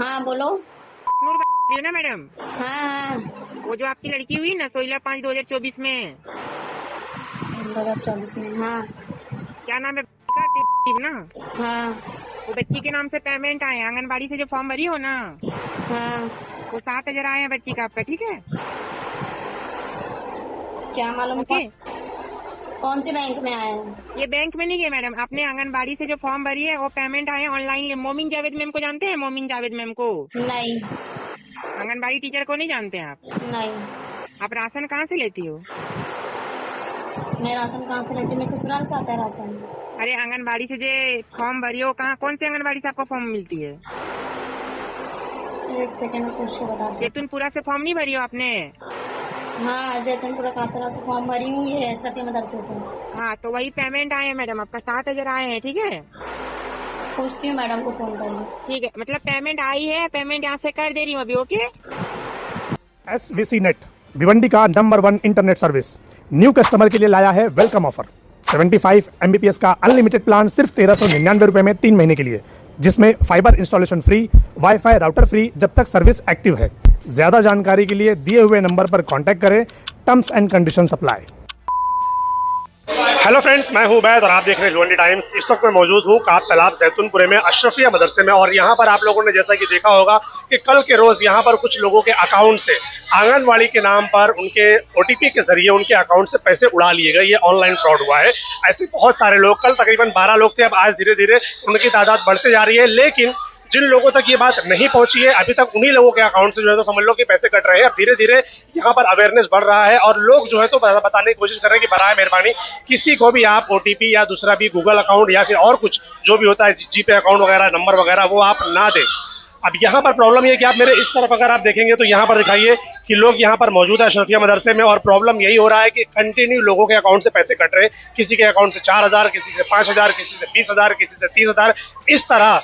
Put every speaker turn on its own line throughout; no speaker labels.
हाँ बोलो।
नूर बात ना मैडम।
हाँ हाँ।
वो जो आपकी लड़की हुई ना 16/5/2024 में,
2024 में। हाँ
क्या नाम है का ना,
हाँ
वो बच्ची के नाम से पेमेंट आए आंगनबाड़ी से जो फॉर्म भरी हो ना,
हाँ।
वो 7,000 आए हैं बच्ची का आपका, ठीक है?
क्या मालूम
ओके,
कौन से बैंक में आया है?
ये बैंक में नहीं गए मैडम, आपने आंगनबाड़ी से जो फॉर्म भरी है वो पेमेंट आए ऑनलाइन। मोमिन जावेद मैम को जानते हैं? मोमिन जावेद मैम को,
नहीं
आंगनबाड़ी टीचर को नहीं जानते हैं आप?
नहीं।
आप राशन कहाँ से लेती हो?
मैं राशन कहाँ से लेती हूँ? मैं ससुराल से आता है राशन।
अरे आंगनबाड़ी से जो फॉर्म भरी हो, कहाँ कौन से आंगनबाड़ी से आपको फॉर्म मिलती है?
एक सेकंड में पूछ के बता दो।
जैतूनपुरा से फॉर्म नहीं भरी हो आपने?
हाँ जैतूनपुरा कातरा से फॉर्म भरी हूँ, ये अशरफिया मदरसे से।
हाँ तो वही पेमेंट आए हैं मैडम, आपका 7,000 आए हैं, ठीक है?
पूछती हूँ मैडम को फोन करके।
ठीक है, मतलब पेमेंट आई है, पेमेंट यहाँ से कर दे रही हूँ अभी। ओके,
SVC नेट भिवंडी का number 1 internet service new customer के लिए लाया है वेलकम ऑफर। 75 Mbps का अनलिमिटेड प्लान सिर्फ 1399 रुपए में 3 महीने के लिए, जिसमें fibre installation free, wifi router free जब तक सर्विस एक्टिव है। ज्यादा जानकारी के लिए दिए हुए नंबर पर कांटेक्ट करें। Terms and conditions apply. Hello friends, मैं हूं उबैद और आप देख रहे हैं भिवंडी टाइम्स। इस वक्त मैं मौजूद हूं काब तालाब जैतूनपुरे में अशरफिया मदरसे में, और यहां पर आप लोगों ने जैसा कि देखा होगा कि कल के रोज यहां पर कुछ लोगों के अकाउंट से आंगनवाड़ी के नाम पर उनके OTP के जरिए उनके अकाउंट से पैसे उड़ा लिए गए। ये ऑनलाइन फ्रॉड हुआ है। ऐसे बहुत सारे लोग, कल तकरीबन 12 लोग थे, अब आज धीरे धीरे उनकी तादाद बढ़ते जा रही है। लेकिन जिन लोगों तक ये बात नहीं पहुंची है अभी तक, उन्हीं लोगों के अकाउंट से जो है तो समझ लो कि पैसे कट रहे हैं। अब धीरे धीरे यहाँ पर अवेयरनेस बढ़ रहा है और लोग जो है तो बताने की कोशिश कर रहे हैं कि बराए मेहरबानी किसी को भी आप OTP या दूसरा भी गूगल अकाउंट या फिर और कुछ जो भी होता है जीपे अकाउंट वगैरह, नंबर वगैरह, वो आप ना दें। अब यहाँ पर प्रॉब्लम ये कि आप मेरे इस तरफ अगर आप देखेंगे तो यहाँ पर दिखाइए कि लोग यहाँ पर मौजूद है अशरफिया मदरसे में, और प्रॉब्लम यही हो रहा है कि कंटिन्यू लोगों के अकाउंट से पैसे कट रहे हैं। किसी के अकाउंट से 4,000, किसी से 5,000, किसी से 20,000, किसी से 30,000, इस तरह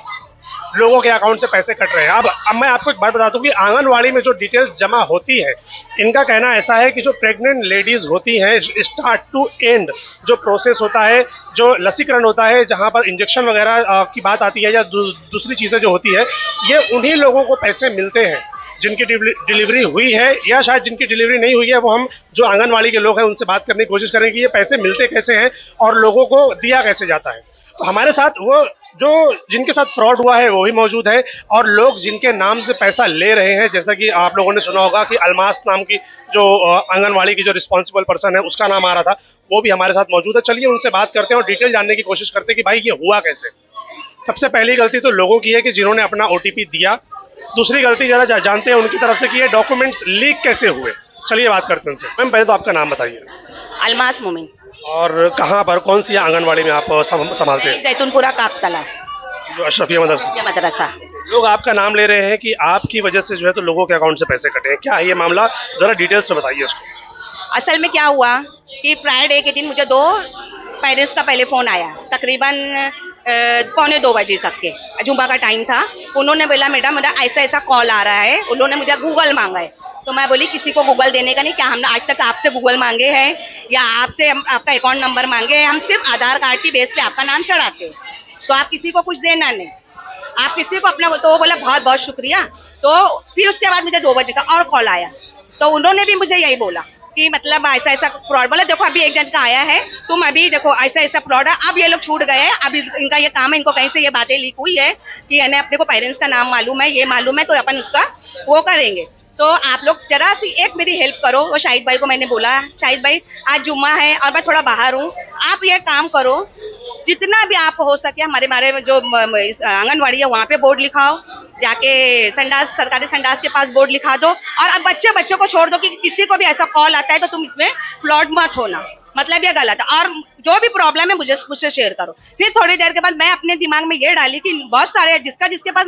लोगों के अकाउंट से पैसे कट रहे हैं। अब मैं आपको एक बात बताता हूँ कि आंगनवाड़ी में जो डिटेल्स जमा होती है, इनका कहना ऐसा है कि जो प्रेग्नेंट लेडीज होती हैं, स्टार्ट टू एंड जो प्रोसेस होता है, जो लसीकरण होता है, जहाँ पर इंजेक्शन वगैरह की बात आती है या दूसरी चीज़ें जो होती है, ये उन्हीं लोगों को पैसे मिलते हैं जिनकी डिलीवरी हुई है, या शायद जिनकी डिलीवरी नहीं हुई है। वो हम जो आंगनवाड़ी के लोग हैं उनसे बात करने की कोशिश करें कि ये पैसे मिलते कैसे हैं और लोगों को दिया कैसे जाता है। तो हमारे साथ वो जो जिनके साथ फ्रॉड हुआ है वो भी मौजूद है, और लोग जिनके नाम से पैसा ले रहे हैं, जैसा कि आप लोगों ने सुना होगा कि अलमास नाम की जो आंगनवाड़ी की जो रिस्पॉन्सिबल पर्सन है उसका नाम आ रहा था, वो भी हमारे साथ मौजूद है। चलिए उनसे बात करते हैं और डिटेल जानने की कोशिश करते हैं कि भाई ये हुआ कैसे। सबसे पहली गलती तो लोगों की है कि जिन्होंने अपना OTP दिया। दूसरी गलती जरा जानते हैं उनकी तरफ से कि ये डॉक्यूमेंट्स लीक कैसे हुए। चलिए बात करते हैं उनसे। मैम पहले तो आपका नाम बताइए।
अलमास मोमिन।
और कहाँ पर, कौन सी आंगनवाड़ी में आप संभालते हैं?
जैतूनपुरा काबतला
जो अशरफिया मदरसा।
मदरसा।
लोग आपका नाम ले रहे हैं कि आपकी वजह से जो है तो लोगों के अकाउंट से पैसे कटे हैं, क्या है ये मामला? जरा डिटेल्स में बताइए उसको।
असल में क्या हुआ कि फ्राइडे के दिन मुझे 2 पेरेंट्स का पहले फ़ोन आया, तकरीबन 1:45 बजे तक के, जुम्मा का टाइम था। उन्होंने बोला मैडम मेरा ऐसा ऐसा कॉल आ रहा है, उन्होंने मुझे गूगल मांगा है। तो मैं बोली किसी को गूगल देने का नहीं, क्या हमने आज तक आपसे गूगल मांगे हैं या आपसे आपका अकाउंट नंबर मांगे हैं? हम सिर्फ आधार कार्ड की बेस पे आपका नाम चढ़ाते हैं, तो आप किसी को कुछ देना नहीं, आप किसी को अपना। तो वो बोला बहुत बहुत शुक्रिया। तो फिर उसके बाद मुझे 2 बजे का और कॉल आया, तो उन्होंने भी मुझे यही बोला कि मतलब ऐसा ऐसा फ्रॉड। बोला देखो अभी एक जन का आया है, तुम अभी देखो ऐसा ऐसा फ्रॉड है। अब ये लोग छूट गए हैं, अब इनका ये काम है, इनको कहीं से ये बातें लीक हुई है कि यानी अपने को पेरेंट्स का नाम मालूम है, ये मालूम है, तो अपन उसका वो करेंगे। तो आप लोग जरा सी एक मेरी हेल्प करो। वो शाहिद भाई को मैंने बोला, शाहिद भाई आज जुम्मा है और मैं थोड़ा बाहर हूँ, आप ये काम करो, जितना भी आप हो सके हमारे जो आंगनवाड़ी है वहाँ पे बोर्ड लिखाओ, जाके संडास, सरकारी संडास के पास बोर्ड लिखा दो। और अब बच्चों को छोड़ दो कि किसी को भी ऐसा कॉल आता है तो तुम इसमें फ्लॉड मत होना, मतलब ये गलत है। और जो भी प्रॉब्लम है मुझसे शेयर करो। फिर थोड़ी देर के बाद मैं अपने दिमाग में ये डाली कि बहुत सारे जिसके पास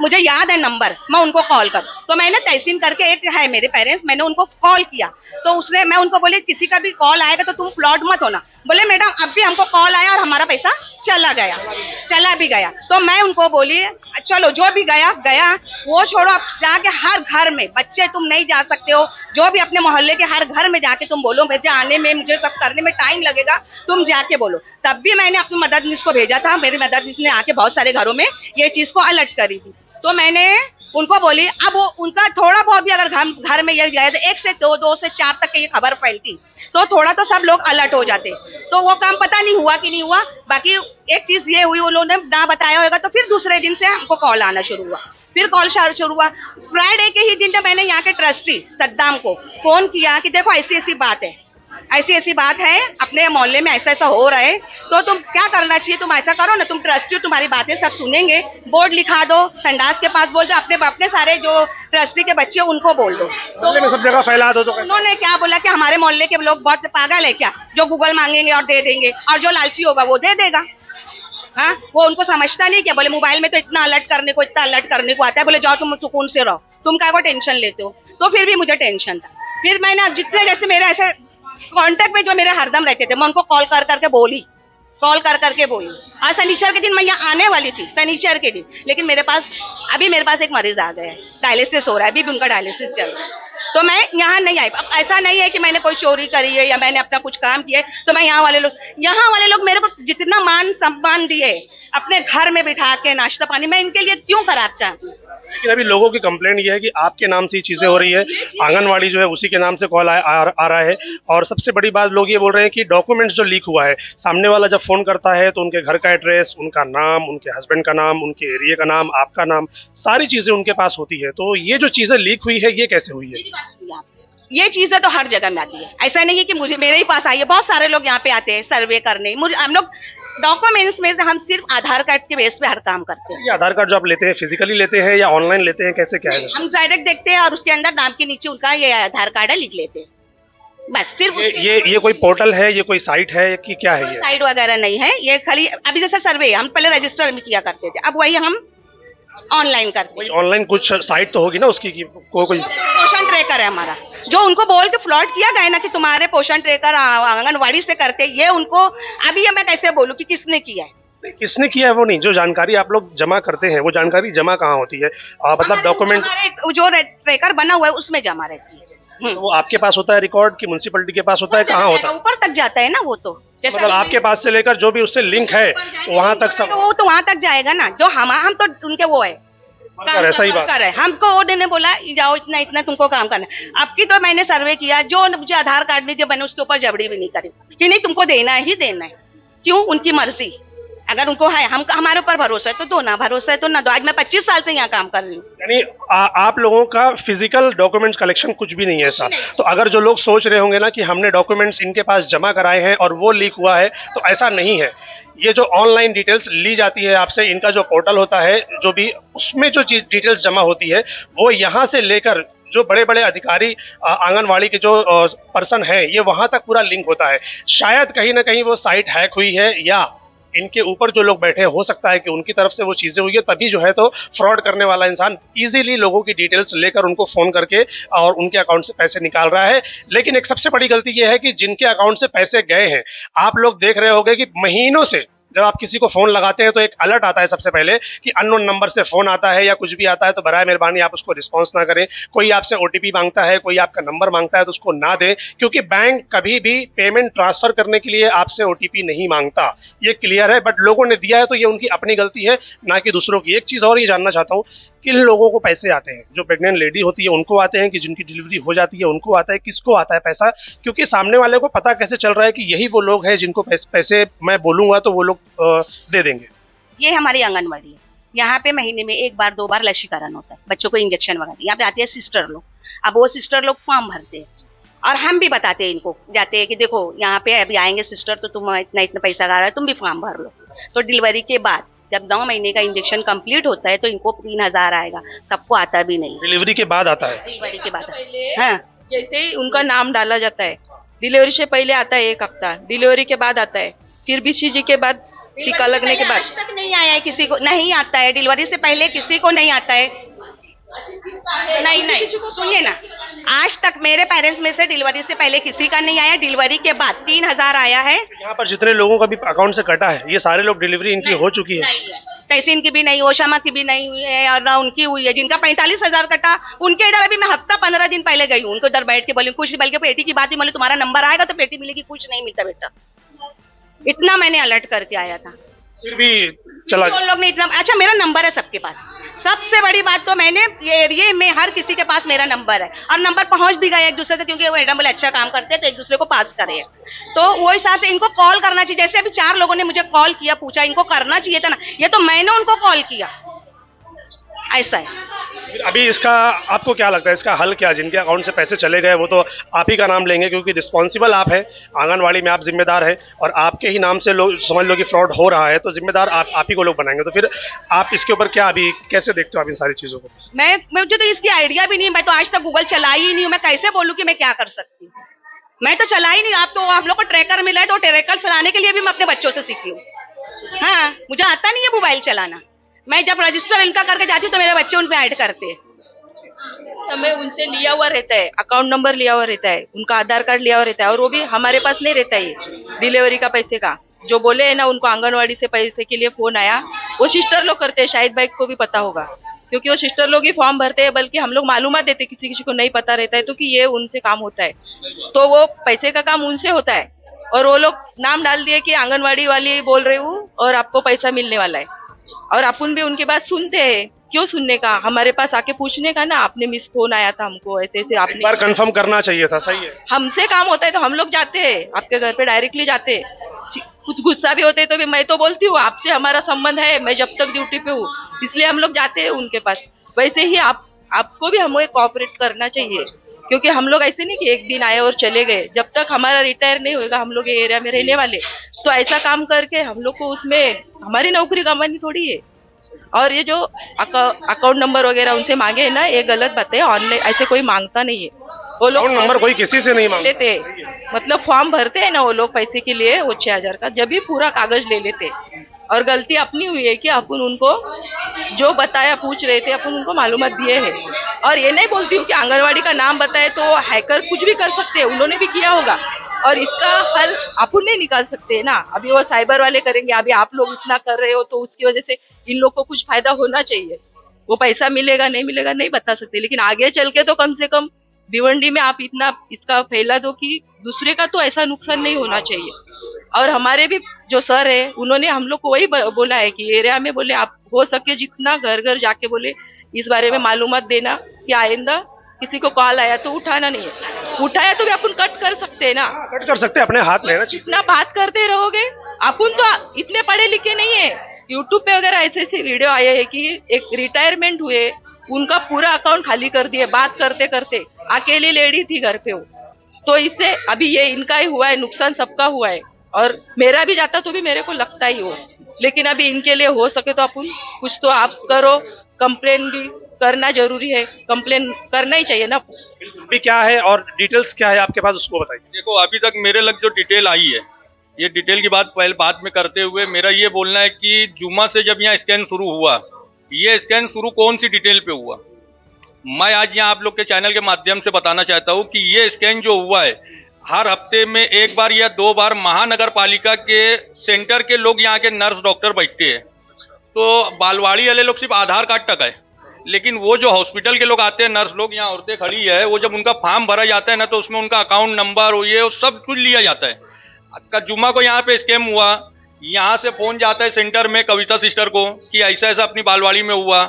मुझे याद है नंबर, मैं उनको कॉल करूं। तो मैंने तहसीन करके एक है मेरे पेरेंट्स, मैंने उनको कॉल किया। तो उसने, मैं उनको बोली किसी का भी कॉल आएगा तो तुम फ्लॉड मत होना। बोले मैडम अब भी हमको कॉल आया और हमारा पैसा चला भी गया। तो मैं उनको बोली चलो जो भी गया, वो छोड़ो, अब जाके हर घर में, बच्चे तुम नहीं जा सकते हो, जो भी अपने मोहल्ले के हर घर में जाके तुम बोलो मुझे आने में, मुझे सब करने में टाइम लगेगा, तुम जाके बोलो। तब भी मैंने अपनी मददनीश को भेजा था, मेरी मददनीश ने आके बहुत सारे घरों में ये चीज को अलर्ट करी थी। तो मैंने उनको बोली, अब वो उनका थोड़ा बहुत भी अगर घर में ये गया तो 1 से 2 से 4 तक की ये खबर फैलती तो थोड़ा तो सब लोग अलर्ट हो जाते। तो वो काम पता नहीं हुआ कि नहीं हुआ। बाकी एक चीज ये हुई, उन्होंने ना बताया होगा तो फिर दूसरे दिन से हमको कॉल आना शुरू हुआ, फिर कॉल शुरू हुआ। फ्राइडे के ही दिन मैंने यहाँ के ट्रस्टी सद्दाम को फोन किया कि देखो ऐसी बात है, ऐसी बात है, अपने मोहल्ले में ऐसा हो रहा है, तो तुम क्या करना चाहिए, तुम ऐसा करो ना, तुम ट्रस्टी हो, तुम्हारी बातें सब सुनेंगे, बोर्ड लिखा दो, संडास के पास बोल दो, अपने सारे जो ट्रस्टी के बच्चे उनको बोल दो, तो
सब जगह फैला दो। तो
उन्होंने क्या बोला कि हमारे मोहल्ले के लोग बहुत पागल है क्या, जो गूगल मांगेंगे और दे देंगे, और जो लालची होगा वो दे देगा। हाँ, वो उनको समझता नहीं क्या, बोले मोबाइल में तो इतना अलर्ट करने को आता है, बोले जाओ तुम सुकून से रहो, तुम क्या को टेंशन लेते हो। तो फिर भी मुझे टेंशन था। फिर मैंने जितने जैसे मेरे ऐसे कांटेक्ट में जो मेरे हरदम रहते थे, मैं उनको कॉल करके बोली। आज शनिचर के दिन मैं यहाँ आने वाली थी, शनिचर के दिन, लेकिन मेरे पास एक मरीज आ गया है, डायलिसिस हो रहा है, अभी भी उनका डायलिसिस चल रहा है, तो मैं यहाँ नहीं आई। अब ऐसा नहीं है कि मैंने कोई चोरी करी है या मैंने अपना कुछ काम किया है, तो मैं यहाँ वाले लोग मेरे को जितना मान सम्मान दिए, अपने घर में बिठा के नाश्ता पानी, मैं इनके लिए क्यों खराब चाहूँ।
लेकिन अभी लोगों की कंप्लेंट ये है कि आपके नाम से ये चीजें हो रही है, आंगनवाड़ी जो है उसी के नाम से कॉल आ रहा है, और सबसे बड़ी बात लोग ये बोल रहे हैं कि डॉक्यूमेंट्स जो लीक हुआ है, सामने वाला जब फोन करता है तो उनके घर का एड्रेस, उनका नाम, उनके हस्बैंड का नाम, उनके एरिया का नाम, आपका नाम, सारी चीजें उनके पास होती है। तो ये जो चीजें लीक हुई है ये कैसे हुई है?
ये चीजें तो हर जगह में आती है, ऐसा नहीं है कि मेरे ही पास आई है, बहुत सारे लोग यहाँ पे आते हैं सर्वे करने। हम लोग डॉक्यूमेंट्स में से हम सिर्फ आधार कार्ड के बेस पे हर काम करते हैं।
ये आधार कार्ड जो आप लेते हैं फिजिकली लेते हैं या ऑनलाइन लेते हैं, कैसे क्या है?
हम डायरेक्ट देखते हैं और उसके अंदर नाम के नीचे उनका ये आधार कार्ड है लिख लेते हैं, बस। सिर्फ
ये कोई पोर्टल है, ये कोई साइट है कि क्या है?
साइट वगैरह नहीं है, ये खाली अभी जैसे सर्वे हम पहले रजिस्टर में किया करते थे, अब वही हम ऑनलाइन करते हैं।
ऑनलाइन कुछ साइट तो होगी ना उसकी, कोई
पोषण ट्रैकर है हमारा, जो उनको बोल के फ्लॉट किया गया ना कि तुम्हारे पोषण ट्रैकर आंगनवाड़ी से करते, ये उनको अभी मैं कैसे बोलूं कि किसने किया है,
किसने किया है वो नहीं, जो जानकारी आप लोग जमा करते हैं वो जानकारी जमा कहाँ होती है? मतलब डॉक्यूमेंट
जो ट्रैकर बना हुआ है उसमें जमा रहती है।
तो वो आपके पास होता है रिकॉर्ड की म्युनिसिपैलिटी के पास होता है, कहाँ होता है?
ऊपर तक जाता है ना वो, तो
मतलब आपके पास से लेकर जो भी उससे लिंक है वहाँ तक सब,
वो तो वहाँ तक जाएगा ना, जो हम तो उनके वो है,
ऐसा ही बात
है। हमको वो ने बोला जाओ इतना तुमको काम करना है। आपकी तो मैंने सर्वे किया, जो मुझे आधार कार्ड नहीं दिया मैंने उसके ऊपर जबड़ी भी नहीं करी कि नहीं तुमको देना ही देना है। क्यों? उनकी मर्जी, अगर उनको है, हम हमारे ऊपर भरोसा है तो दो, ना भरोसा है तो ना दो। आज मैं 25 साल से यहाँ काम कर रही हूँ।
यानी आप लोगों का फिजिकल डॉक्यूमेंट्स कलेक्शन कुछ भी नहीं है ऐसा? तो अगर जो लोग सोच रहे होंगे ना कि हमने डॉक्यूमेंट्स इनके पास जमा कराए हैं और वो लीक हुआ है, तो ऐसा नहीं है। ये जो ऑनलाइन डिटेल्स ली जाती है आपसे, इनका जो पोर्टल होता है, जो भी उसमें जो डिटेल्स जमा होती है, वो यहाँ से लेकर जो बड़े बड़े अधिकारी आंगनवाड़ी के जो पर्सन है, ये वहां तक पूरा लिंक होता है। शायद कहीं ना कहीं वो साइट हैक हुई है, या इनके ऊपर जो लोग बैठे हैं हो सकता है कि उनकी तरफ से वो चीजें हुई है, तभी जो है तो फ्रॉड करने वाला इंसान इजीली लोगों की डिटेल्स लेकर उनको फोन करके और उनके अकाउंट से पैसे निकाल रहा है। लेकिन एक सबसे बड़ी गलती ये है कि जिनके अकाउंट से पैसे गए हैं, आप लोग देख रहे होंगे कि महीनों से जब आप किसी को फोन लगाते हैं तो एक अलर्ट आता है सबसे पहले कि अननोन नंबर से फोन आता है या कुछ भी आता है, तो बराए मेहरबानी आप उसको रिस्पॉन्स ना करें। कोई आपसे ओटीपी मांगता है, कोई आपका नंबर मांगता है तो उसको ना दें, क्योंकि बैंक कभी भी पेमेंट ट्रांसफर करने के लिए आपसे ओटीपी नहीं मांगता, ये क्लियर है। बट लोगों ने दिया है तो ये उनकी अपनी गलती है, ना कि दूसरों की। एक चीज और ये जानना चाहता हूँ, किन लोगों को पैसे आते हैं? जो प्रेग्नेंट लेडी होती है उनको आते हैं, कि जिनकी डिलीवरी हो जाती है उनको आता है? किसको आता है पैसा? क्योंकि सामने वाले को पता कैसे चल रहा है कि यही वो लोग हैं जिनको पैसे मैं बोलूंगा तो वो लोग दे देंगे?
ये हमारी आंगनवाड़ी है, यहाँ पे महीने में 1 बार 2 बार लसीकरण होता है, बच्चों को इंजेक्शन वगैरह। यहाँ पे आते हैं सिस्टर लोग, अब वो सिस्टर लोग फॉर्म भरते हैं और हम भी बताते हैं इनको, जाते हैं कि देखो यहाँ पे अभी आएंगे सिस्टर, तो तुम इतना पैसा आ रहा है, तुम भी फॉर्म भर लो। तो डिलीवरी के बाद जब 9 महीने का इंजेक्शन कंप्लीट होता है तो इनको 3000 आएगा। सबको आता भी नहीं,
डिलीवरी के बाद आता है।
डिलीवरी के बाद हाँ,
जैसे ही उनका नाम डाला जाता है, डिलीवरी से पहले आता है 1 हफ्ता, डिलीवरी के बाद आता है, फिर बीसीजी के बाद, टीका लगने के बाद।
आज तक नहीं आया है, किसी को नहीं आता है, डिलीवरी से पहले किसी को नहीं आता है। नहीं सुनिए ना, आज तक मेरे पेरेंट्स में से डिलीवरी से पहले किसी का नहीं आया, डिलीवरी के बाद 3000 आया है।
यहाँ पर जितने लोगों का भी अकाउंट से कटा है, ये सारे लोग डिलीवरी इनकी हो चुकी है?
तहसीन की भी नहीं, ओशामा की भी नहीं हुई है और ना उनकी हुई है। जिनका 45,000 कटा, उनके इधर अभी मैं हफ्ता 15 दिन पहले गई हूँ, उनको इधर बैठ के बोली कुछ, बल्कि पेटी की बात ही बोली तुम्हारा नंबर आएगा तो पेटी मिलेगी, कुछ नहीं मिलता बेटा। इतना मैंने अलर्ट करके आया था।
फिर भी चला।
उन लोग ने इतना अच्छा, मेरा नंबर है सबके पास। सबसे बड़ी बात तो मैंने ये एरिया में हर किसी के पास मेरा नंबर है, और नंबर पहुंच भी गया एक दूसरे से, क्योंकि वो मैडम बोले अच्छा काम करते हैं तो एक दूसरे को पास करे। तो वो हिसाब से इनको कॉल करना चाहिए। जैसे अभी 4 लोगों ने मुझे कॉल किया, पूछा, इनको करना चाहिए था ना, ये तो मैंने उनको कॉल किया, ऐसा है।
फिर अभी इसका आपको क्या लगता है, इसका हल क्या है? जिनके अकाउंट से पैसे चले गए वो तो आप ही का नाम लेंगे, क्योंकि रिस्पॉन्सिबल आप है, आंगनवाड़ी में आप जिम्मेदार है, और आपके ही नाम से लोग समझ लो कि फ्रॉड हो रहा है, तो जिम्मेदार आप ही को लोग बनाएंगे। तो फिर आप इसके ऊपर क्या अभी कैसे देखते हो आप इन सारी चीजों को?
मुझे तो इसकी आइडिया भी नहीं, मैं तो आज तक गूगल चलाई ही नहीं हूँ। मैं कैसे बोलूँ कि मैं क्या कर सकती हूँ? मैं तो चला ही नहीं। आप लोग को ट्रैकर मिला है, तो ट्रैकर चलाने के लिए भी मैं अपने बच्चों से सीखी हूँ। हाँ, मुझे आता नहीं है मोबाइल चलाना। मैं जब रजिस्टर इनका करके जाती हूँ तो मेरे बच्चे उन पे ऐड करते हैं।
हमें उनसे लिया हुआ रहता है, अकाउंट नंबर लिया हुआ रहता है, उनका आधार कार्ड लिया हुआ रहता है, और वो भी हमारे पास नहीं रहता है डिलीवरी का पैसे का। जो बोले है ना, उनको आंगनवाड़ी से पैसे के लिए फोन आया, वो सिस्टर लोग करते हैं, शाहिद भाई को भी पता होगा, क्योंकि वो सिस्टर लोग ही फॉर्म भरते हैं। बल्कि हम लोग मालूमात देते, किसी किसी को नहीं पता रहता है तो कि ये उनसे काम होता है, तो वो पैसे का काम उनसे होता है। और वो लोग नाम डाल दिए कि आंगनवाड़ी वाली बोल रही हूँ और आपको पैसा मिलने वाला है, और अपन भी उनकी बात सुनते हैं। क्यों सुनने का, हमारे पास आके पूछने का ना, आपने मिस फोन आया था हमको, ऐसे ऐसे आपने
एक बार कंफर्म करना चाहिए था। सही है,
हमसे काम होता है तो हम लोग जाते हैं, आपके घर पे डायरेक्टली जाते हैं। कुछ गुस्सा भी होते है तो भी मैं तो बोलती हूँ आपसे हमारा संबंध है, मैं जब तक ड्यूटी पे हूँ, इसलिए हम लोग जाते हैं उनके पास। वैसे ही आपको भी हमें कोऑपरेट करना चाहिए, क्योंकि हम लोग ऐसे नहीं कि एक दिन आए और चले गए। जब तक हमारा रिटायर नहीं होगा, हम लोग ये एरिया में रहने वाले, तो ऐसा काम करके हम लोग को उसमें हमारी नौकरी गंवानी थोड़ी है। और ये जो अकाउंट नंबर वगैरह उनसे मांगे है ना, ये गलत बात है। ऑनलाइन ऐसे कोई मांगता नहीं है, वो लोग
अकाउंट नंबर कोई किसी से नहीं मांगता
लेते, मतलब फॉर्म भरते हैं ना वो लोग पैसे के लिए, वो 6000 का, जब भी पूरा कागज ले लेते। और गलती अपनी हुई है कि अपन उनको जो बताया, पूछ रहे थे, अपन उनको मालूमात दिए हैं। और ये नहीं बोलती हूँ कि आंगनवाड़ी का नाम बताए तो हैकर कुछ भी कर सकते हैं, उन्होंने भी किया होगा, और इसका हल अपन नहीं निकाल सकते ना। अभी वो साइबर वाले करेंगे, अभी आप लोग इतना कर रहे हो तो उसकी वजह से इन लोग को कुछ फायदा होना चाहिए। वो पैसा मिलेगा नहीं मिलेगा नहीं बता सकते, लेकिन आगे चल के तो कम से कम भिवंडी में आप इतना इसका फैला दो कि दूसरे का तो ऐसा नुकसान नहीं होना चाहिए। और हमारे भी जो सर है, उन्होंने हम लोग को वही बोला है कि एरिया में बोले आप हो सके जितना घर घर जाके बोले इस बारे में मालूमात देना, कि आइंदा किसी को कॉल आया तो उठाना नहीं है, उठाया तो भी अपन कट कर सकते हैं ना,
कट कर सकते हैं, अपने हाथ में है ना।
जितना बात करते रहोगे, अपन तो इतने पढ़े लिखे नहीं है। यूट्यूब पे वगैरह ऐसे ऐसे वीडियो आए हैं कि एक रिटायरमेंट हुए, उनका पूरा अकाउंट खाली कर दिए बात करते करते, अकेली लेडी थी घर पे वो। तो इससे अभी ये इनका ही हुआ है, नुकसान सबका हुआ है, और मेरा भी जाता तो भी मेरे को लगता ही हो। लेकिन अभी इनके लिए हो सके तो अपन कुछ तो आप करो, कंप्लेन भी करना जरूरी है, कंप्लेन करना ही चाहिए ना।
भी क्या है और डिटेल्स क्या है आपके पास, उसको बताइए।
देखो, अभी तक मेरे लग जो डिटेल आई है, ये डिटेल की बात पहले बाद में करते हुए मेरा ये बोलना है कि जुम्मा से जब यहाँ स्कैन शुरू हुआ, ये स्कैन शुरू कौन सी डिटेल पे हुआ, मैं आज यहाँ आप लोग के चैनल के माध्यम से बताना चाहता हूँ कि ये स्कैन जो हुआ है, हर हफ्ते में 1 बार या 2 बार महानगर पालिका के सेंटर के लोग, यहाँ के नर्स डॉक्टर बैठते हैं। तो बालवाड़ी वाले लोग सिर्फ आधार कार्ड तक है, लेकिन वो जो हॉस्पिटल के लोग आते हैं, नर्स लोग, यहाँ औरतें खड़ी है, वो जब उनका फॉर्म भरा जाता है ना, तो उसमें उनका अकाउंट नंबर ये सब कुछ लिया जाता है। का जुम्मा को यहाँ पे स्कैम हुआ, यहाँ से फोन जाता है सेंटर में कविता सिस्टर को कि ऐसा ऐसा अपनी बालवाड़ी में हुआ।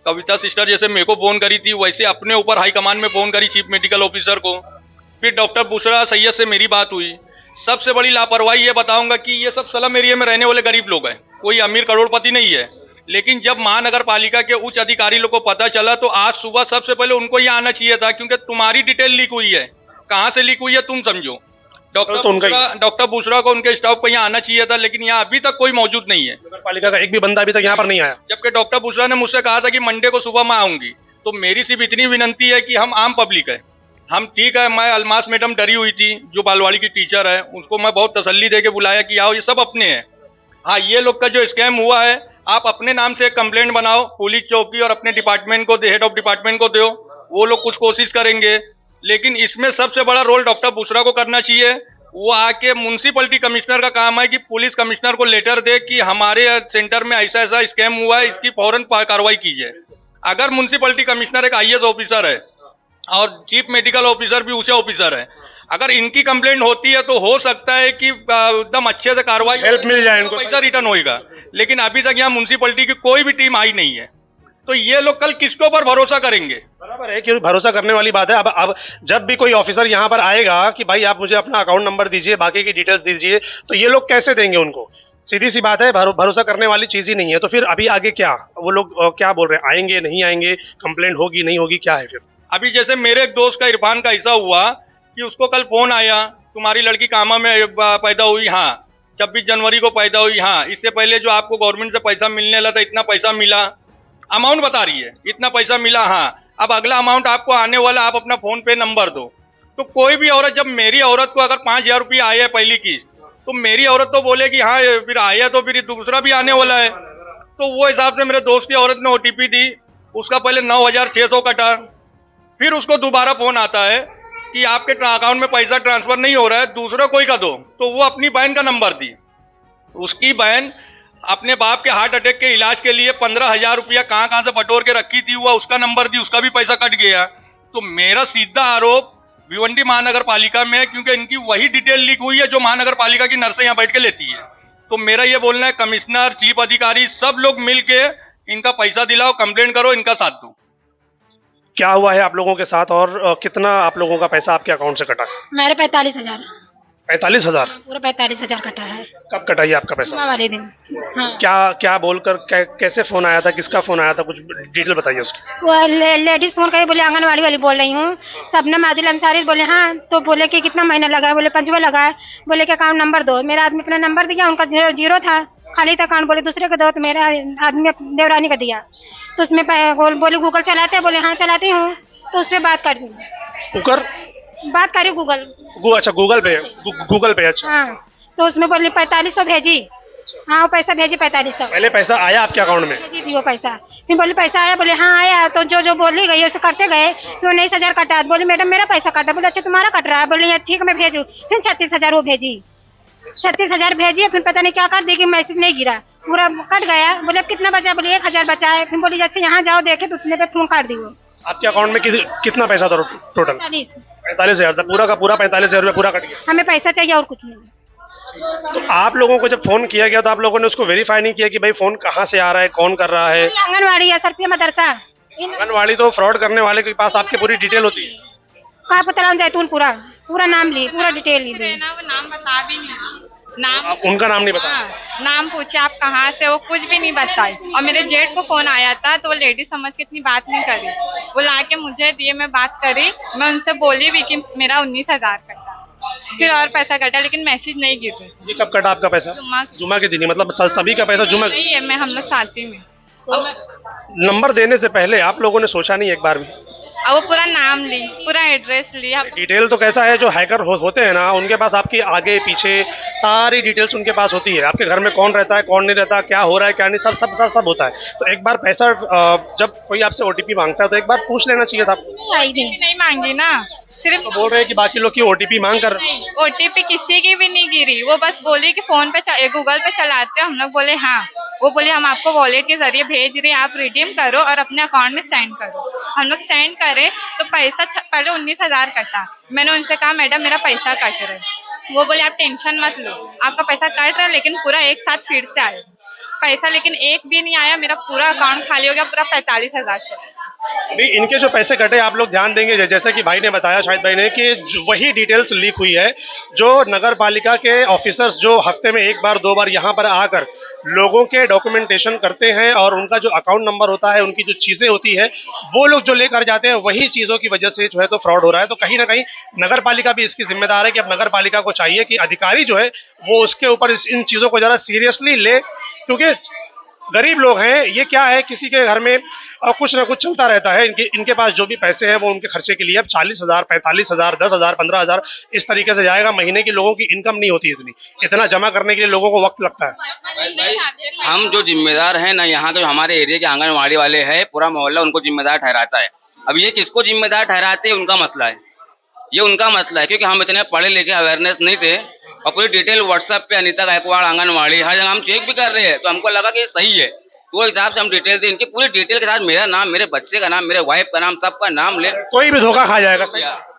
कविता सिस्टर जैसे मेरे को फोन करी थी, वैसे अपने ऊपर हाईकमान में फोन करी चीफ मेडिकल ऑफिसर को। फिर डॉक्टर बुशरा सैयद से मेरी बात हुई। सबसे बड़ी लापरवाही ये बताऊंगा कि ये सब स्लम एरिया में रहने वाले गरीब लोग हैं, कोई अमीर करोड़पति नहीं है। लेकिन जब महानगर पालिका के उच्च अधिकारी लोग को पता चला, तो आज सुबह सबसे पहले उनको ये आना चाहिए था, क्योंकि तुम्हारी डिटेल लीक हुई है। कहाँ से लीक हुई है तुम समझो। डॉक्टर बुशरा को उनके स्टाफ को यहाँ आना चाहिए था, लेकिन यहाँ अभी तक कोई मौजूद नहीं है।
नगर पालिका का एक भी बंदा अभी तक यहाँ पर नहीं आया,
जबकि डॉक्टर बुशरा ने मुझसे कहा था कि मंडे को सुबह मैं आऊंगी। तो मेरी सिर्फ इतनी विनंती है कि हम आम पब्लिक है, हम ठीक है। मैं अलमास मैडम डरी हुई थी, जो बालवाड़ी की टीचर है, उसको मैं बहुत तसल्ली दे के बुलाया कि आओ, ये सब अपने हैं। हाँ, ये लोग का जो स्कैम हुआ है, आप अपने नाम से एक कंप्लेंट बनाओ पुलिस चौकी और अपने डिपार्टमेंट को, हेड ऑफ डिपार्टमेंट को दो, वो लोग कुछ कोशिश करेंगे। लेकिन इसमें सबसे बड़ा रोल डॉक्टर बुशरा को करना चाहिए। वो आके म्युनिसिपलिटी कमिश्नर का काम है कि पुलिस कमिश्नर को लेटर दे कि हमारे सेंटर में ऐसा ऐसा स्कैम हुआ है, इसकी फौरन कार्रवाई कीजिए। अगर म्युनिसिपलिटी कमिश्नर एक IAS ऑफिसर है और चीफ मेडिकल ऑफिसर भी ऊंचे ऑफिसर है, अगर इनकी कंप्लेंट होती है तो हो सकता है कि एकदम अच्छे से कार्रवाई
हेल्प मिल जाए इनको,
पैसा रिटर्न होएगा, लेकिन अभी तक यहाँ म्युनिसिपैलिटी की कोई भी टीम आई नहीं है, तो ये लोग कल किसके ऊपर भरोसा करेंगे?
बराबर है कि भरोसा करने वाली बात है। अब जब भी कोई ऑफिसर यहाँ पर आएगा कि भाई आप मुझे अपना अकाउंट नंबर दीजिए, बाकी की डिटेल्स दीजिए, तो ये लोग कैसे देंगे उनको? सीधी सी बात है, भरोसा करने वाली चीज ही नहीं है। तो फिर अभी आगे क्या, वो लोग क्या बोल रहे हैं, आएंगे नहीं आएंगे, कंप्लेंट होगी नहीं होगी, क्या है फिर?
अभी जैसे मेरे एक दोस्त का इरफान का ऐसा हुआ कि उसको कल फोन आया, तुम्हारी लड़की कामा में पैदा हुई, हाँ 26 जनवरी को पैदा हुई, हाँ इससे पहले जो आपको गवर्नमेंट से पैसा मिलने वाला था इतना पैसा मिला, अमाउंट बता रही है इतना पैसा मिला, हाँ अब अगला अमाउंट आपको आने वाला, आप अपना फोन पे नंबर दो। तो कोई भी औरत, जब मेरी औरत को अगर 5,000 रुपये आए हैं पहली किस्त, तो मेरी औरत तो बोलेगी हाँ फिर आया तो फिर दूसरा भी आने वाला है। तो वो हिसाब से मेरे दोस्त की औरत ने OTP दी, उसका पहले 9,600 कटा, फिर उसको दोबारा फोन आता है कि आपके अकाउंट में पैसा ट्रांसफर नहीं हो रहा है, दूसरा कोई का दो। तो वो अपनी बहन का नंबर दी, उसकी बहन अपने बाप के हार्ट अटैक के इलाज के लिए 15,000 रुपया कहाँ से बटोर के रखी थी, वो उसका नंबर दी, उसका भी पैसा कट गया। तो मेरा सीधा आरोप भिवंडी महानगर पालिका में है, क्योंकि इनकी वही डिटेल लीक हुई है जो महानगर पालिका की नर्सें यहाँ बैठ के लेती है। तो मेरा ये बोलना है, कमिश्नर, चीफ अधिकारी सब लोग मिल के इनका पैसा दिलाओ, कंप्लेंट करो, इनका साथ दो।
क्या हुआ है आप लोगों के साथ और कितना आप लोगों का पैसा आपके अकाउंट से कटा?
हमारे 45,000।
45,000?
पूरा 45,000 कटा है।
कब कटा ये आपका पैसा?
जुम्मा वाले दिन। हाँ।
क्या बोलकर कैसे फोन आया था, किसका फोन आया था, कुछ डिटेल बताइए उसकी।
वो लेडीज फोन करके बोले आंगनवाड़ी वाली बोल रही हूँ, सबनम आदिल अंसारी बोले हाँ, तो बोले कि कितना महीना लगा है, बोले 5वां लगा है, बोले कि अकाउंट नंबर दो। मेरा आदमी अपना नंबर दिया, उनका जीरो था, खाली था अकाउंट, बोले दूसरे को दो, तो मेरा आदमी देवरानी का दिया, तो उसमें बोले गूगल चलाते हैं, बोले हाँ चलाती हूँ, तो उस पर बात कर दी, बात करी गूगल।
अच्छा गूगल पे अच्छा।
हाँ, तो उसमें बोले 4500 भेजी, हाँ वो पैसा भेजी 4500।
पहले पैसा आया आपके अकाउंट में?
भेजी थी वो पैसा, फिर बोले पैसा आया, बोले हाँ आया, तो जो बोली गई उसे करते गए, फिर 19,000 कटा, बोले मैडम मेरा पैसा कटा, बोले अच्छा तुम्हारा कट रहा है, बोले ठीक मैं भेजू, फिर 36,000 वो भेजी, 36,000 भेजी, फिर पता नहीं क्या कर दी कि मैसेज नहीं गिरा, पूरा कट गया। बोले कितना बचा, बोले 1,000 बचा है, फिर बोली अच्छा यहाँ जाओ देखे, तो उतने पे फोन काट दी वो।
आपके अकाउंट में कितना पैसा था टोटल? 45,000 था, पूरा का पूरा 45,000 रुपया पूरा कट गया।
हमें पैसा चाहिए और कुछ नहीं।
तो आप लोगों को जब फोन किया गया तो आप लोगों ने उसको वेरीफाई नहीं किया कि भाई फोन कहाँ से आ रहा है, कौन कर रहा है?
आंगनवाड़ी है, सरफिया मदरसा।
आंगनवाड़ी तो फ्रॉड करने वाले के पास आपकी पूरी डिटेल होती है।
कहाँ पता जैतून पूरा नाम ली, पूरा डिटेल ली,
वो नाम बता भी नहीं, नाम
उनका नाम नहीं बता,
नाम पूछे आप कहाँ से, वो कुछ भी नहीं बताई। और मेरे जेठ को फोन आया था, तो वो लेडी समझ के इतनी बात नहीं करी, वो लाके मुझे दिए, मैं बात करी, मैं उनसे बोली भी कि मेरा 19,000 कटा, फिर और पैसा कटा, लेकिन मैसेज नहीं गिर रहे।
ये कब कटा आपका पैसा? जुम्मा के दिन ही, मतलब सभी का पैसा जुम्मा?
नहीं है, मैं हम लोग साथी में।
नंबर देने से पहले आप लोगों ने सोचा नहीं एक बार भी?
अब वो पूरा नाम ली, पूरा एड्रेस लिया।
डिटेल तो कैसा है, जो हैकर होते हैं ना, उनके पास आपकी आगे पीछे सारी डिटेल्स उनके पास होती है, आपके घर में कौन रहता है, कौन नहीं रहता, क्या हो रहा है, क्या नहीं, सब सब सब सब होता है। तो एक बार पैसा जब कोई आपसे OTP मांगता है तो एक बार पूछ लेना चाहिए था।
नहीं मांगी ना, सिर्फ
तो बोल रहे हैं कि बाकी लोग की OTP मांग कर।
OTP किसी की भी नहीं गिरी, वो बस बोली कि फोन पे गूगल पे चलाते हो, हम लोग बोले हाँ, वो बोले हम आपको वॉलेट के जरिए भेज रहे हैं, आप रिडीम करो और अपने अकाउंट में सेंड करो। हम लोग सेंड करे तो पैसा पहले 19,000 कटा, मैंने उनसे कहा मैडम मेरा पैसा कट रहा है, वो बोले आप टेंशन मत लो, आपका पैसा कट रहा है, लेकिन पूरा एक साथ फिर से आएगा पैसा, लेकिन एक भी नहीं आया, मेरा पूरा अकाउंट खाली हो गया, पूरा 45,000 चला।
अभी इनके जो पैसे कटे आप लोग ध्यान देंगे, जैसे कि भाई ने बताया, शायद भाई ने, कि वही डिटेल्स लीक हुई है जो नगर पालिका के ऑफिसर्स जो हफ्ते में एक बार दो बार यहाँ पर आकर लोगों के डॉक्यूमेंटेशन करते हैं और उनका जो अकाउंट नंबर होता है, उनकी जो चीजें होती है, वो लोग जो लेकर जाते हैं, वही चीजों की वजह से जो है तो फ्रॉड हो रहा है। तो कहीं ना कहीं नगर पालिका भी इसकी जिम्मेदार है कि अब नगर पालिका को चाहिए कि अधिकारी जो है वो उसके ऊपर इन चीजों को जरा सीरियसली ले, क्योंकि गरीब लोग हैं, ये क्या है, किसी के घर में कुछ ना कुछ चलता रहता है, इनके पास जो भी पैसे हैं वो उनके खर्चे के लिए अब 40,000, 45,000, 10,000, 15,000 इस तरीके से जाएगा। महीने की लोगों की इनकम नहीं होती इतना जमा करने के लिए लोगों को वक्त लगता है।
हम जो जिम्मेदार हैं ना, यहाँ के जो हमारे एरिया के आंगनवाड़ी वाले हैं, पूरा मोहल्ला उनको जिम्मेदार ठहराता है। अब ये किसको जिम्मेदार ठहराते हैं, उनका मसला है, ये उनका मसला है, क्योंकि हम इतने पढ़े लिखे अवेयरनेस नहीं थे, और पूरी डिटेल व्हाट्सएप पे अनीता गायकवाड़ आंगनवाड़ी हर जगह हम चेक भी कर रहे हैं, तो हमको लगा कि सही है, तो वो हिसाब से हम डिटेल दी, इनकी पूरी डिटेल के साथ मेरा नाम, मेरे बच्चे का नाम, मेरे वाइफ का नाम, सबका नाम ले,
कोई भी धोखा खा जाएगा।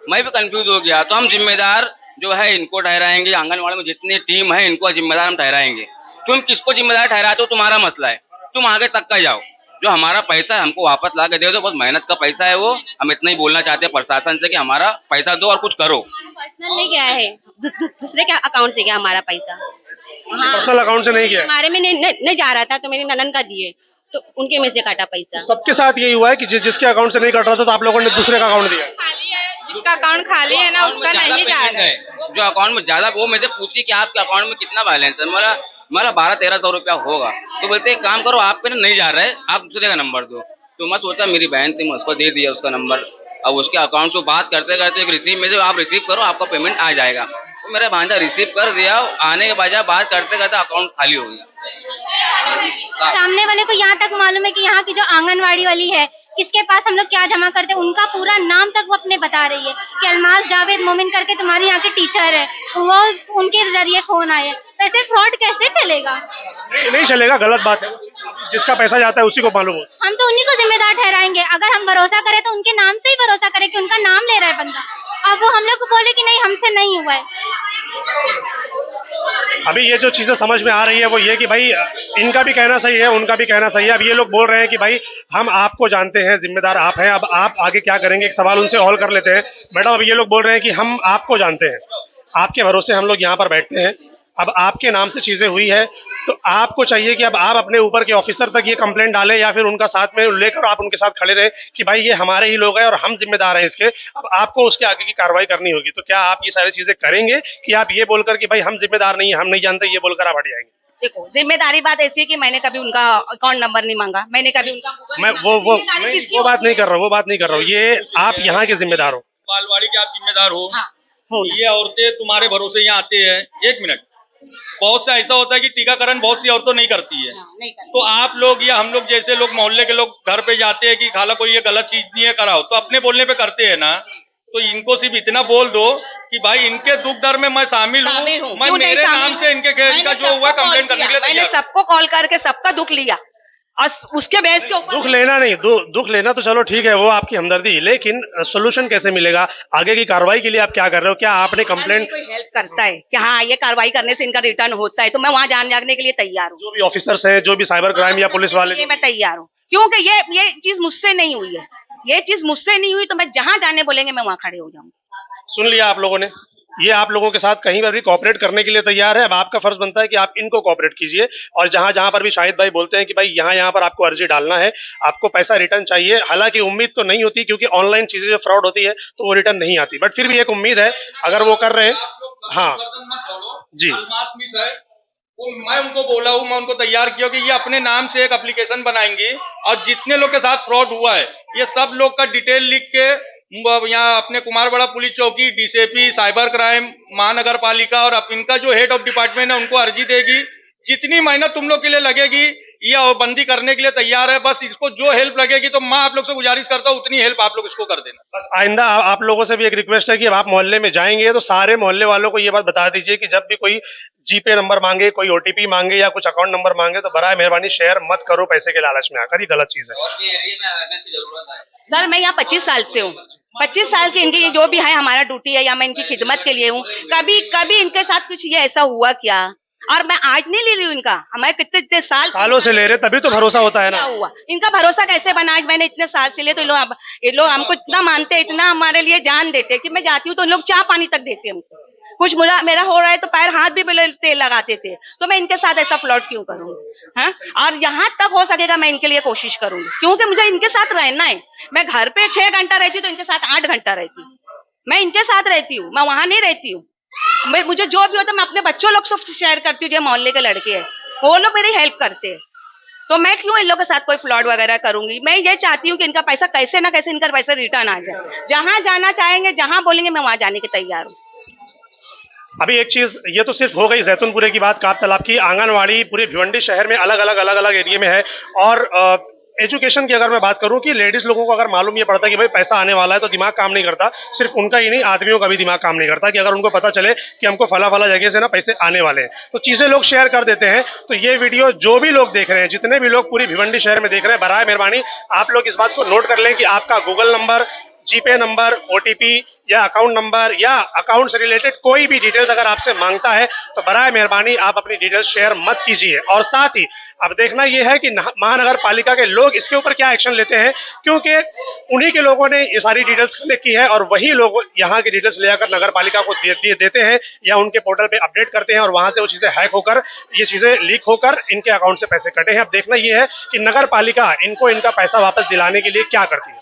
मैं भी कंफ्यूज हो गया। तो हम जिम्मेदार जो है इनको ठहराएंगे, आंगनबाड़ी में जितनी टीम है इनको जिम्मेदार हम ठहराएंगे। तुम किसको जिम्मेदार ठहराते हो तुम्हारा मसला है, तुम आगे तक का जाओ। जो हमारा पैसा है हमको वापस ला के दे दो, बहुत मेहनत का पैसा है वो। हम इतना ही बोलना चाहते हैं प्रशासन से कि हमारा पैसा दो और कुछ करो।
पर्सनल नहीं गया है, दूसरे के अकाउंट से गया हमारा पैसा।
पर्सनल अकाउंट से नहीं गया,
हमारे में नहीं जा रहा था, तो मेरी ननन का दिए तो उनके में से काटा पैसा।
सबके साथ यही हुआ है कि जिसके अकाउंट से नहीं कट रहा था तो आप लोगों ने दूसरे का अकाउंट दिया।
जिसका अकाउंट खाली है ना उसका नहीं जा रहा है।
जो अकाउंट में ज्यादा, वो मुझे पूछी कि आपके अकाउंट में कितना बैलेंस है, हमारा 1200-1300 रुपया होगा। तो बोलते एक काम करो, आप पे नहीं जा रहा है, आप दूसरे का नंबर दो। तो मैं सोचा मेरी बहन थी, मैं उसको दे दिया उसका नंबर। अब उसके अकाउंट से बात करते करते एक रिसीव में से आप रिसीव करो, आपका पेमेंट आ जाएगा। तो मेरा भांजा रिसीव कर दिया, आने के बाद बात करते करते अकाउंट खाली हो गया।
सामने वाले को यहाँ तक मालूम है कि यहाँ की जो आंगनवाड़ी वाली है किसके पास हम लोग क्या जमा करते हैं, उनका पूरा नाम तक वो अपने बता रही है कि अलमास जावेद मोमिन करके तुम्हारे यहाँ के टीचर है, वो उनके जरिए फोन आए। तो ऐसे फ्रॉड कैसे चलेगा?
नहीं चलेगा, गलत बात है। जिसका पैसा जाता है उसी को मालूम हो।
हम तो उन्हीं को जिम्मेदार ठहराएंगे। अगर हम भरोसा करें तो उनके नाम से ही भरोसा करें कि उनका नाम ले रहा है बंदा, अब वो हम लोग को बोले कि नहीं हमसे नहीं हुआ है।
अभी ये जो चीजें समझ में आ रही है वो ये कि भाई इनका भी कहना सही है, उनका भी कहना सही है। अब ये लोग बोल रहे हैं कि भाई हम आपको जानते हैं, जिम्मेदार आप हैं, अब आप आगे क्या करेंगे। एक सवाल उनसे हॉल कर लेते हैं। मैडम, अब ये लोग बोल रहे हैं कि हम आपको जानते हैं, आपके भरोसे हम लोग यहाँ पर बैठते हैं, अब आपके नाम से चीजें हुई है तो आपको चाहिए कि अब आप अपने ऊपर के ऑफिसर तक ये कंप्लेंट डालें या फिर उनका साथ में लेकर आप उनके साथ खड़े रहे कि भाई ये हमारे ही लोग हैं और हम जिम्मेदार हैं इसके, अब आपको उसके आगे की कार्रवाई करनी होगी। तो क्या आप ये सारी चीजें करेंगे कि आप ये बोलकर कि भाई हम जिम्मेदार नहीं है, हम नहीं जानते, ये बोलकर आप हट जाएंगे?
देखो, जिम्मेदारी बात ऐसी है कि मैंने कभी उनका अकाउंट नंबर नहीं मांगा, मैंने कभी उनका
मैं वो बात नहीं कर रहा हूँ, ये आप यहाँ के जिम्मेदार हो,
बालवाड़ी के आप जिम्मेदार हो।
हो
ये औरतें तुम्हारे भरोसे यहाँ आते हैं। एक मिनट, बहुत सा ऐसा होता है कि टीकाकरण बहुत सी औरतों नहीं करती है, तो आप लोग या हम लोग जैसे लोग मोहल्ले के लोग घर पे जाते हैं कि खाला कोई ये गलत चीज नहीं है कराओ, तो अपने बोलने पे करते हैं ना। तो इनको सिर्फ इतना बोल दो कि भाई इनके दुख दर्द में मैं शामिल हूँ, मैं मेरे नाम से इनके इनका जो हुआ कंप्लेंट करने के लिए
मैंने सबको कॉल करके सबका दुख लिया और उसके बेस के ऊपर
दुख लेना नहीं, दुख लेना तो चलो ठीक है, वो आपकी हमदर्दी, लेकिन सोल्यूशन कैसे मिलेगा? आगे की कार्रवाई के लिए आप क्या कर रहे हो? क्या आपने कंप्लेंट
कोई हेल्प करता है कि हाँ ये कार्रवाई करने से इनका रिटर्न होता है, तो मैं वहाँ जाने के लिए तैयार हूँ।
जो भी ऑफिसर्स हैं, जो भी साइबर क्राइम या पुलिस वाले,
मैं तैयार हूँ, क्योंकि ये चीज मुझसे नहीं हुई है। ये चीज मुझसे नहीं हुई तो मैं जहाँ जाने बोलेंगे मैं वहाँ खड़े हो जाऊंगी।
सुन लिया आप लोगों ने, ये आप लोगों के साथ कहीं पर भी कॉपरेट करने के लिए तैयार है। अब आपका फर्ज बनता है कि आप इनको कॉपरेट कीजिए, और जहां जहां पर भी शाहिद भाई बोलते हैं कि भाई यहाँ पर आपको अर्जी डालना है, आपको पैसा रिटर्न चाहिए, हालांकि उम्मीद तो नहीं होती क्योंकि ऑनलाइन चीजें जो फ्रॉड होती है तो वो रिटर्न नहीं आती, बट फिर भी एक उम्मीद है अगर वो कर रहे हैं। हाँ जी,
वो मैं उनको बोला हूँ, मैं उनको तैयार किया कि ये अपने नाम से एक एप्लीकेशन बनाएंगे और जितने लोग के साथ फ्रॉड हुआ है ये सब लोग का डिटेल लिख के यहाँ अपने कुमारवाड़ा पुलिस चौकी, डीसीपी, साइबर क्राइम, महानगर पालिका और इनका जो हेड ऑफ डिपार्टमेंट है उनको अर्जी देगी। जितनी मेहनत तुम लोग के लिए लगेगी ये बंदी करने के लिए तैयार है। बस इसको जो हेल्प लगेगी तो मैं आप लोग से गुजारिश करता हूँ उतनी हेल्प आप लोग इसको कर देना।
बस आइंदा आप लोगों से भी एक रिक्वेस्ट है कि अब आप मोहल्ले में जाएंगे तो सारे मोहल्ले वालों को ये बात बता दीजिए कि जब भी कोई जीपे नंबर मांगे, कोई ओटीपी मांगे या कुछ अकाउंट नंबर मांगे तो बराए मेहरबानी शेयर मत करो पैसे के लालच में आकर, ये गलत चीज है।
सर मैं यहाँ 25 साल से हूँ, 25 साल की इनकी जो भी है हमारा ड्यूटी है या मैं इनकी खिदमत के लिए हूँ। कभी इनके साथ कुछ ये ऐसा हुआ क्या? और मैं आज नहीं ले रही हूँ इनका, हमें कितने सालों से ले रहे, तभी तो भरोसा होता है ना। हुआ इनका भरोसा कैसे बना? आज मैंने इतने साल से लिए तो ये लोग हमको इतना मानते हैं, इतना हमारे लिए जान देते हैं कि मैं जाती हूँ तो लोग चाय पानी तक देते हैं हमको। कुछ मेरा हो रहा है तो पैर हाथ भी तेल लगाते थे, तो मैं इनके साथ ऐसा फ्लॉट क्यों करूँ? हाँ, और यहाँ तक हो सकेगा मैं इनके लिए कोशिश करूंगी, क्योंकि मुझे इनके साथ रहना है। मैं घर पे 6 घंटा रहती हूँ तो इनके साथ 8 घंटा रहती हूँ। मैं इनके साथ रहती हूँ, मैं वहां नहीं रहती हूँ। मुझे जो भी होता है मैं अपने बच्चों लोग से शेयर करती हूँ, जो मोहल्ले के लड़के हैं वो लोग मेरी हेल्प करते हैं, तो मैं क्यों इन लोगों के साथ कोई फ्रॉड वगैरह करूंगी? मैं ये चाहती हूँ कि इनका पैसा कैसे ना कैसे इनका पैसा रिटर्न आ जाए। जहां जाना चाहेंगे, जहां बोलेंगे मैं वहां जाने के तैयार हूँ।
अभी एक चीज, ये तो सिर्फ हो गई जैतूनपुरे की बात, काब तालाब की। आंगनवाड़ी पूरे भिवंडी शहर में अलग अलग एरिया में है। और एजुकेशन की अगर मैं बात करूं कि लेडीज लोगों को अगर मालूम ये पड़ता है कि भाई पैसा आने वाला है तो दिमाग काम नहीं करता। सिर्फ उनका ही नहीं, आदमियों का भी दिमाग काम नहीं करता कि अगर उनको पता चले कि हमको फला जगह से ना पैसे आने वाले हैं तो चीजें लोग शेयर कर देते हैं। तो ये वीडियो जो भी लोग देख रहे हैं, जितने भी लोग पूरी भिवंडी शहर में देख रहे हैं, बराए मेहरबानी आप लोग इस बात को नोट कर लें कि आपका गूगल नंबर जीपे नंबर, ओटीपी या अकाउंट नंबर या अकाउंट से रिलेटेड कोई भी डिटेल्स अगर आपसे मांगता है तो बराए मेहरबानी आप अपनी डिटेल्स शेयर मत कीजिए। और साथ ही अब देखना यह है कि महानगर पालिका के लोग इसके ऊपर क्या एक्शन लेते हैं, क्योंकि उन्हीं के लोगों ने ये सारी डिटेल्स कलेक्ट की है और वही लोग यहाँ की डिटेल्स ले आकर नगर पालिका को देते हैं या उनके पोर्टल पे अपडेट करते हैं और वहां से वो चीजें हैक होकर ये चीजें लीक होकर इनके अकाउंट से पैसे कटे हैं। अब देखना यह है कि नगर पालिका इनको इनका पैसा वापस दिलाने के लिए क्या करती है।